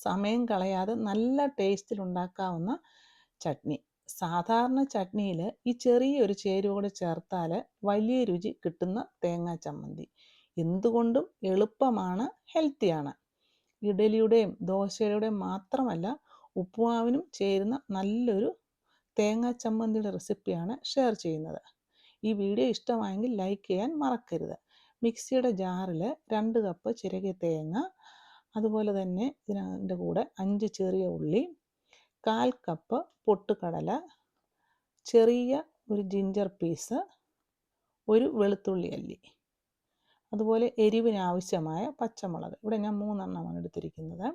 സമയം കളയാതെ നല്ല ടേസ്റ്റിൽ ഉണ്ടാക്കാവുന്ന ചട്നി. സാധാരണ ചട്നിയിൽ ഈ ചെറിയൊരു ചേരുവ ചേർത്താൽ വലിയ രുചി കിട്ടുന്ന തേങ്ങാ ചമ്മന്തി. എന്തുകൊണ്ടും എളുപ്പമാണ്, ഹെൽത്തിയാണ്. ഇഡലിയുടെയും ദോശയുടെയും മാത്രമല്ല, ഉപ്പുമാവിനും ചേരുന്ന നല്ലൊരു തേങ്ങാ ചമ്മന്തിയുടെ റെസിപ്പിയാണ് ഷെയർ ചെയ്യുന്നത്. ഈ വീഡിയോ ഇഷ്ടമായെങ്കിൽ ലൈക്ക് ചെയ്യാൻ മറക്കരുത്. മിക്സിയുടെ ജാറിൽ 2 കപ്പ് ചിരകിയ തേങ്ങ, അതുപോലെ തന്നെ ഇതിൻ്റെ കൂടെ 5 ചെറിയ ഉള്ളി, 1/4 കപ്പ് പൊട്ടുകടല, ചെറിയ ഒരു ജിഞ്ചർ പീസ്, ഒരു വെളുത്തുള്ളി അല്ലി, അതുപോലെ എരിവിന് ആവശ്യമായ പച്ചമുളക്. ഇവിടെ ഞാൻ 3 എണ്ണമാണ് എടുത്തിരിക്കുന്നത്.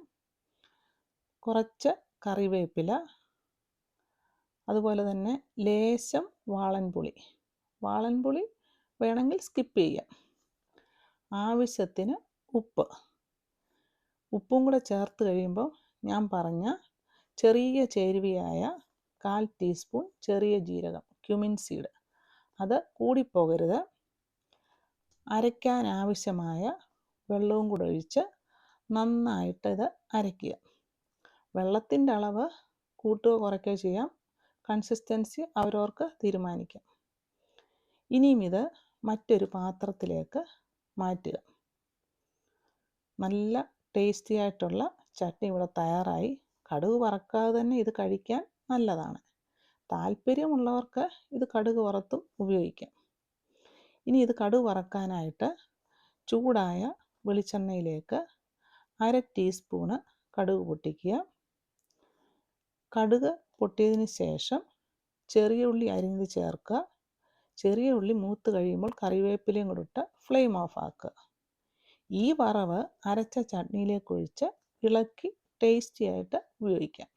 കുറച്ച് കറിവേപ്പില, അതുപോലെ തന്നെ ലേശം വാളൻപുളി. വാളൻപുളി വേണമെങ്കിൽ സ്കിപ്പ് ചെയ്യാം. ആവശ്യത്തിന് ഉപ്പും കൂടെ ചേർത്ത് കഴിയുമ്പോൾ ഞാൻ പറഞ്ഞ ചെറിയ ചേരുവയായ 1/4 ടീസ്പൂൺ ചെറിയ ജീരകം, ക്യുമിൻ സീഡ്, അത് കൂടിപ്പോകരുത്. അരയ്ക്കാൻ ആവശ്യമായ വെള്ളവും കൂടെ ഒഴിച്ച് നന്നായിട്ട് ഇത് അരയ്ക്കുക. വെള്ളത്തിൻ്റെ അളവ് കൂട്ടുകയോ കുറയ്ക്കുകയോ ചെയ്യാം. കൺസിസ്റ്റൻസി അവരവർക്ക് തീരുമാനിക്കാം. ഇനിയും ഇത് മറ്റൊരു പാത്രത്തിലേക്ക് മാറ്റുക. നല്ല ടേസ്റ്റി ആയിട്ടുള്ള ചട്നി ഇവിടെ തയ്യാറായി. കടുക് വറക്കാതെ തന്നെ ഇത് കഴിക്കാൻ നല്ലതാണ്. താല്പര്യമുള്ളവർക്ക് ഇത് കടുക് വറുത്തും ഉപയോഗിക്കാം. ഇനി ഇത് കടുക് വറക്കാനായിട്ട് ചൂടായ വെളിച്ചെണ്ണയിലേക്ക് 1/2 ടീസ്പൂണ് കടുക് പൊട്ടിക്കുക. കടുക് പൊട്ടിയതിന് ശേഷം ചെറിയ ഉള്ളി അരിഞ്ഞത് ചേർക്കുക. ചെറിയ ഉള്ളി മൂത്ത് കഴിയുമ്പോൾ കറിവേപ്പിലയും കൂടെ ഇട്ട് ഫ്ലെയിം ഓഫ് ആക്കുക. ഈ വറവ് അരച്ച ചട്നിയിലേക്ക് ഒഴിച്ച് ഇളക്കി ടേസ്റ്റി ആയിട്ട് ഉപയോഗിക്കാം.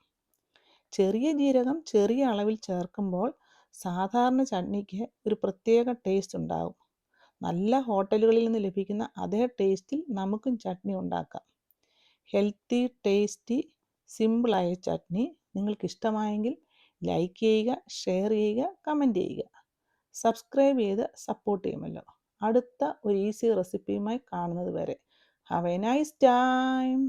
ചെറിയ ജീരകം ചെറിയ അളവിൽ ചേർക്കുമ്പോൾ സാധാരണ ചട്നിക്ക് ഒരു പ്രത്യേക ടേസ്റ്റ് ഉണ്ടാകും. നല്ല ഹോട്ടലുകളിൽ നിന്ന് ലഭിക്കുന്ന അതേ ടേസ്റ്റിൽ നമുക്കും ചട്നി ഉണ്ടാക്കാം. ഹെൽത്തി, ടേസ്റ്റി, സിമ്പിളായ ചട്നി നിങ്ങൾക്ക് ഇഷ്ടമായെങ്കിൽ ലൈക്ക് ചെയ്യുക, ഷെയർ ചെയ്യുക, കമൻറ്റ് ചെയ്യുക. സബ്സ്ക്രൈബ് ചെയ്ത് സപ്പോർട്ട് ചെയ്യുമല്ലോ. അടുത്ത ഒരു ഈസി റെസിപ്പിയുമായി കാണുന്നത് വരെ ഹാവ് എ നൈസ് ടൈം.